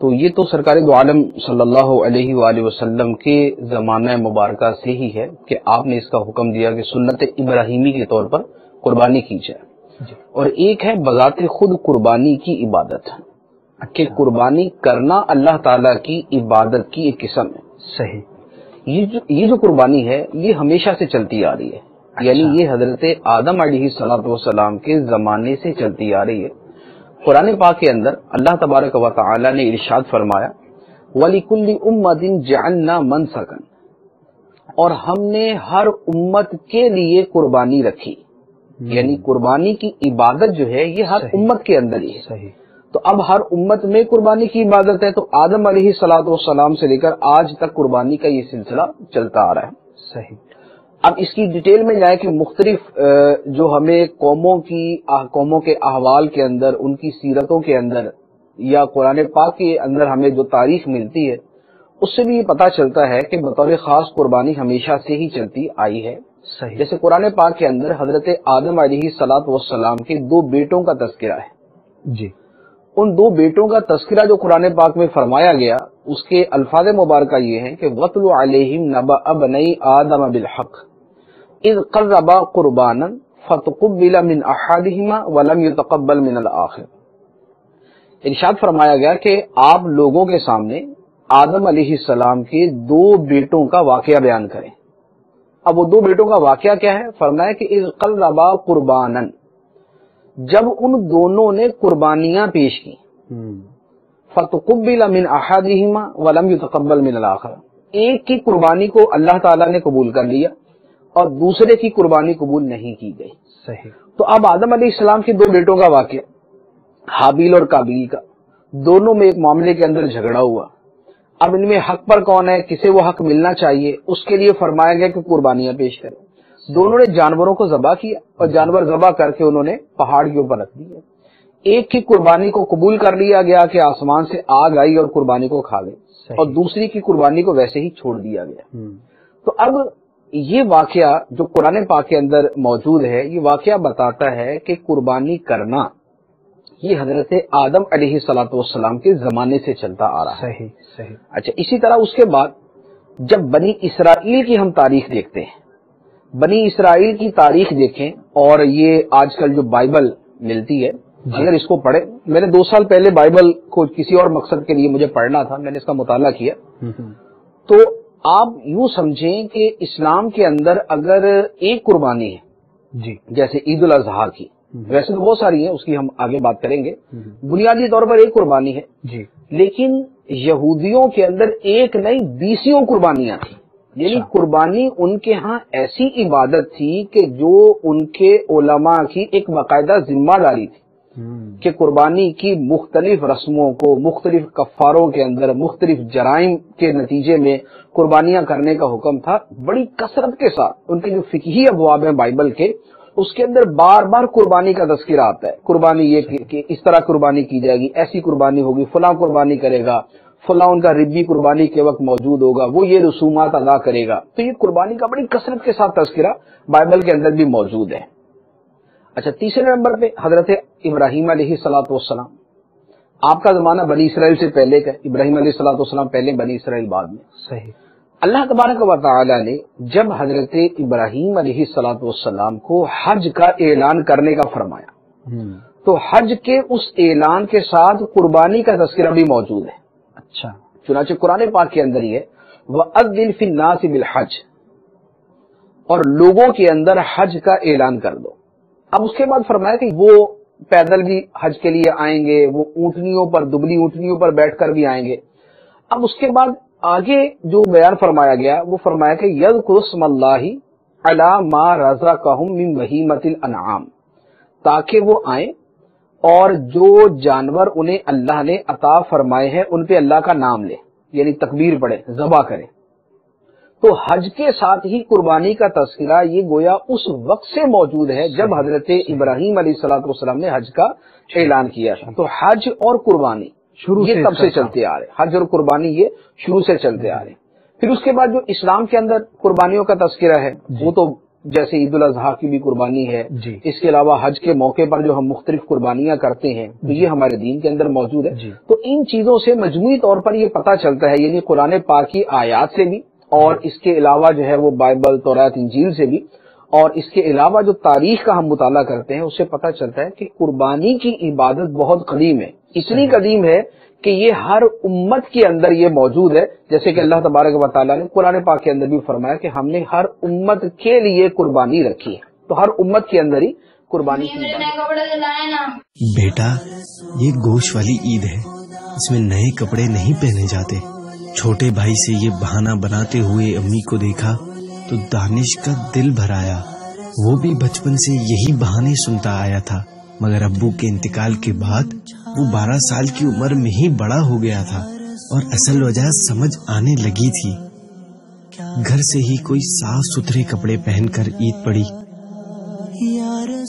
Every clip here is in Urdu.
تو یہ تو سرکار دو عالم صلی اللہ علیہ وآلہ وسلم کے زمانہ مبارکہ سے ہی ہے کہ آپ نے اس کا حکم دیا کہ سنت ابراہیمی کے طور پر قربانی کی جائے، اور ایک ہے بذات خود قربانی کی عبادت، کہ قربانی کرنا اللہ تعالیٰ کی عبادت کی ایک قسم ہے۔ صحیح۔ یہ جو قربانی ہے یہ ہمیشہ سے چلتی آ رہی ہے، یعنی یہ حضرت آدم علیہ السلام کے زمانے سے چلتی آ رہی ہے۔ قرآن پاک کے اندر اللہ تبارک و تعالی نے ارشاد فرمایا وَلِكُلِّ أُمَّةٍ جَعَلْنَا مَنْسَكًا، اور ہم نے ہر امت کے لیے قربانی رکھی، یعنی قربانی کی عبادت جو ہے یہ ہر امت کے اندر ہی ہے۔ صحیح۔ تو اب ہر امت میں قربانی کی عبادت ہے، تو آدم علیہ السلام سے لے کر آج تک قربانی کا یہ سلسلہ چلتا آ رہا ہے۔ صحیح۔ اب اس کی ڈیٹیل میں جائے کہ مختلف جو ہمیں قوموں کے احوال کے اندر، ان کی سیرتوں کے اندر، یا قرآن پاک کے اندر ہمیں جو تاریخ ملتی ہے اس سے بھی یہ پتہ چلتا ہے کہ بطور خاص قربانی ہمیشہ سے ہی چلتی آئی ہے۔ صحیح۔ جیسے قرآن پاک کے اندر حضرت آدم علیہ السلام کے 2 بیٹوں کا تذکرہ ہے۔ جی۔ ان 2 بیٹوں کا تذکرہ جو قرآن پاک میں فرمایا گیا اس کے الفاظ مبارکہ یہ ہیں کہ وَاتْلُ عَلَيْهِمْ نَبَأَ بَنِي آدَمَ بِالْحَقِّ اذ قربا قربانا فتقبل من احدهما ولم يتقبل من الاخر۔ ارشاد فرمایا گیا کہ آپ لوگوں کے سامنے آدم علیہ السلام کے 2 بیٹوں کا واقعہ بیان کریں۔ اب وہ 2 بیٹوں کا واقعہ کیا ہے؟ فرمایا کہ اذ قربا قربانا، جب ان دونوں نے قربانیاں پیش کی، فتقبل من احدهما ولم يتقبل من الاخر، ایک کی قربانی کو اللہ تعالیٰ نے قبول کر لیا اور دوسرے کی قربانی قبول نہیں کی گئی۔ صحیح۔ تو اب آدم علیہ السلام کے 2 بیٹوں کا واقعہ، حابیل اور قابیل کا، دونوں میں ایک معاملے کے اندر جھگڑا ہوا۔ اب ان میں حق پر کون ہے، کسے وہ حق ملنا چاہیے، اس کے لیے فرمایا گیا کہ قربانیاں پیش کریں۔ دونوں نے جانوروں کو ذبح کیا اور جانور ذبح کر کے انہوں نے پہاڑ کے اوپر رکھ دیا۔ ایک کی قربانی کو قبول کر لیا گیا کہ آسمان سے آگ آئی اور قربانی کو کھا گئی، اور دوسری کی قربانی کو ویسے ہی چھوڑ دیا گیا۔ تو اب یہ واقعہ جو قرآن پاک کے اندر موجود ہے، یہ واقعہ بتاتا ہے کہ قربانی کرنا یہ حضرت آدم علیہ السلام کے زمانے سے چلتا آ رہا ہے۔ صحیح۔ صحیح۔ اچھا، اسی طرح اس کے بعد جب بنی اسرائیل کی ہم تاریخ دیکھتے ہیں، بنی اسرائیل کی تاریخ دیکھیں، اور یہ آج کل جو بائبل ملتی ہے اگر اس کو پڑھیں، میں نے 2 سال پہلے بائبل کو کسی اور مقصد کے لیے مجھے پڑھنا تھا، میں نے اس کا مطالعہ کیا، تو آپ یوں سمجھیں کہ اسلام کے اندر اگر ایک قربانی ہے، جی، جیسے عید الاضحیٰ کی، ویسے تو بہت ساری ہیں، اس کی ہم آگے بات کریں گے، بنیادی طور پر ایک قربانی ہے، جی، لیکن یہودیوں کے اندر ایک نہیں 20 قربانیاں تھیں، یعنی قربانی ان کے ہاں ایسی عبادت تھی کہ جو ان کے علماء کی ایک باقاعدہ ذمہ داری تھی کہ قربانی کی مختلف رسموں کو مختلف کفاروں کے اندر مختلف جرائم کے نتیجے میں قربانیاں کرنے کا حکم تھا، بڑی کثرت کے ساتھ۔ ان کے جو فقہی ابواب ہیں بائبل کے، اس کے اندر بار بار قربانی کا تذکرہ آتا ہے، قربانی یہ کہ اس طرح قربانی کی جائے گی، ایسی قربانی ہوگی، فلاں قربانی کرے گا، فلاں ان کا ربی قربانی کے وقت موجود ہوگا، وہ یہ رسومات ادا کرے گا۔ تو یہ قربانی کا بڑی کثرت کے ساتھ تذکرہ بائبل کے اندر بھی موجود ہے۔ اچھا، تیسرے نمبر پہ حضرت ابراہیم علیہ السلام، آپ کا زمانہ بنی اسرائیل سے پہلے کا، ابراہیم علیہ السلام پہلے، بنی اسرائیل بعد میں۔ صحیح۔ اللہ تبارک و تعالی نے جب حضرت ابراہیم علیہ السلام کو حج کا اعلان کرنے کا فرمایا، تو حج کے اس اعلان کے ساتھ قربانی کا تذکرہ بھی موجود ہے۔ اچھا، چنانچہ قرآن پاک کے اندر ہی ہے وَأَذِّنْ فِي النَّاسِ بِالْحَجِّ، اور لوگوں کے اندر حج کا اعلان کر دو۔ اب اس کے بعد فرمایا کہ وہ پیدل بھی حج کے لیے آئیں گے، وہ اونٹنیوں پر، دبلی اونٹنیوں پر بیٹھ کر بھی آئیں گے۔ اب اس کے بعد آگے جو بیان فرمایا گیا وہ فرمایا کہ یذکر اسم اللہ علی ما رزقہم من بہیمۃ الانعام، تاکہ وہ آئیں اور جو جانور انہیں اللہ نے عطا فرمائے ہیں ان پہ اللہ کا نام لے، یعنی تکبیر پڑھے، ذبح کرے۔ تو حج کے ساتھ ہی قربانی کا تذکرہ یہ گویا اس وقت سے موجود ہے جب حضرت ابراہیم علیہ السلام نے حج کا اعلان کیا تھا۔ تو حج اور قربانی یہ تب سے چلتے آ رہے، حج اور قربانی یہ شروع سے چلتے آ رہے۔ پھر اس کے بعد جو اسلام کے اندر قربانیوں کا تذکرہ ہے وہ تو جیسے عید الاضحیٰ کی بھی قربانی ہے جی، اس کے علاوہ حج کے موقع پر جو ہم مختلف قربانیاں کرتے ہیں تو یہ ہمارے دین کے اندر موجود ہے جی، تو ان چیزوں سے مجموعی طور پر یہ پتہ چلتا ہے، یعنی قرآن پاک کی آیات سے بھی اور اس کے علاوہ جو ہے وہ بائبل، تورات، انجیل سے بھی، اور اس کے علاوہ جو تاریخ کا ہم مطالعہ کرتے ہیں اس سے پتہ چلتا ہے کہ قربانی کی عبادت بہت قدیم ہے، اتنی قدیم ہے کہ یہ ہر امت کے اندر یہ موجود ہے، جیسے کہ اللہ تبارک و تعالیٰ نے قرآن پاک کے اندر بھی فرمایا کہ ہم نے ہر امت کے لیے قربانی رکھی ہے، تو ہر امت کے اندر ہی قربانی کی عبادت۔ بیٹا، یہ گوشت والی عید ہے، اس میں نئے کپڑے نہیں پہنے جاتے۔ چھوٹے بھائی سے یہ بہانہ بناتے ہوئے امی کو دیکھا تو دانش کا دل بھر آیا۔ وہ بھی بچپن سے یہی بہانے سنتا آیا تھا، مگر ابو کے انتقال کے بعد وہ 12 سال کی عمر میں ہی بڑا ہو گیا تھا اور اصل وجہ سمجھ آنے لگی تھی۔ گھر سے ہی کوئی صاف ستھرے کپڑے پہن کر عید پڑی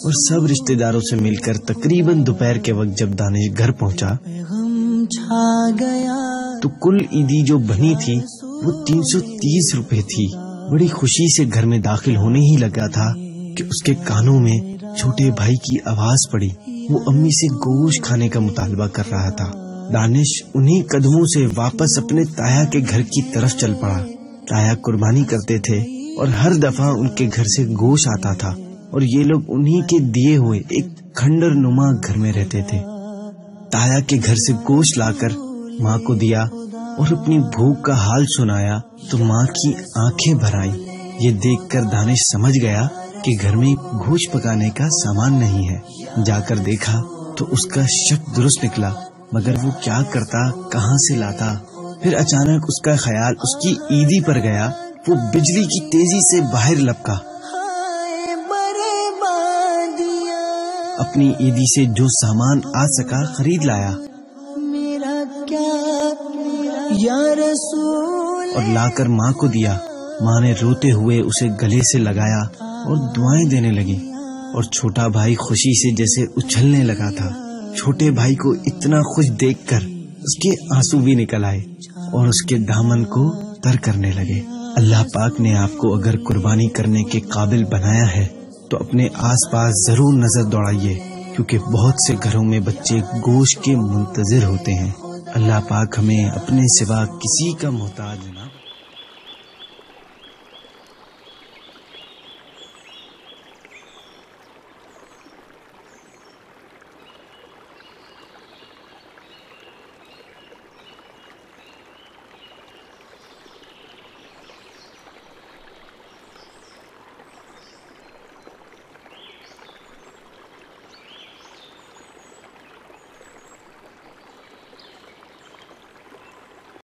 اور سب رشتہ داروں سے مل کر تقریباً دوپہر کے وقت جب دانش گھر پہنچا تو کل عیدی جو بنی تھی وہ 330 روپے تھی۔ بڑی خوشی سے گھر میں داخل ہونے ہی لگا تھا کہ اس کے کانوں میں چھوٹے بھائی کی آواز پڑی۔ وہ امی سے گوشت کھانے کا مطالبہ کر رہا تھا۔ دانش انہی قدموں سے واپس اپنے تایا کے گھر کی طرف چل پڑا۔ تایا قربانی کرتے تھے اور ہر دفعہ ان کے گھر سے گوشت آتا تھا اور یہ لوگ انہی کے دیے ہوئے ایک کھنڈر نما گھر میں رہتے تھے۔ تایا کے گھر سے گوشت لا کر ماں کو دیا اور اپنی بھوک کا حال سنایا تو ماں کی آنکھیں بھر آئیں۔ یہ دیکھ کر دانش سمجھ گیا کہ گھر میں گوشت پکانے کا سامان نہیں ہے۔ جا کر دیکھا تو اس کا شک درست نکلا، مگر وہ کیا کرتا، کہاں سے لاتا؟ پھر اچانک اس کا خیال اس کی عیدی پر گیا۔ وہ بجلی کی تیزی سے باہر لپکا، اپنی عیدی سے جو سامان آ سکا خرید لایا اور لا کر ماں کو دیا۔ ماں نے روتے ہوئے اسے گلے سے لگایا اور دعائیں دینے لگی، اور چھوٹا بھائی خوشی سے جیسے اچھلنے لگا تھا۔ چھوٹے بھائی کو اتنا خوش دیکھ کر اس کے آنسو بھی نکل آئے اور اس کے دامن کو تر کرنے لگے۔ اللہ پاک نے آپ کو اگر قربانی کرنے کے قابل بنایا ہے تو اپنے آس پاس ضرور نظر دوڑائیے، کیونکہ بہت سے گھروں میں بچے گوشت کے منتظر ہوتے ہیں۔ اللہ پاک ہمیں اپنے سوا کسی کا محتاج نہ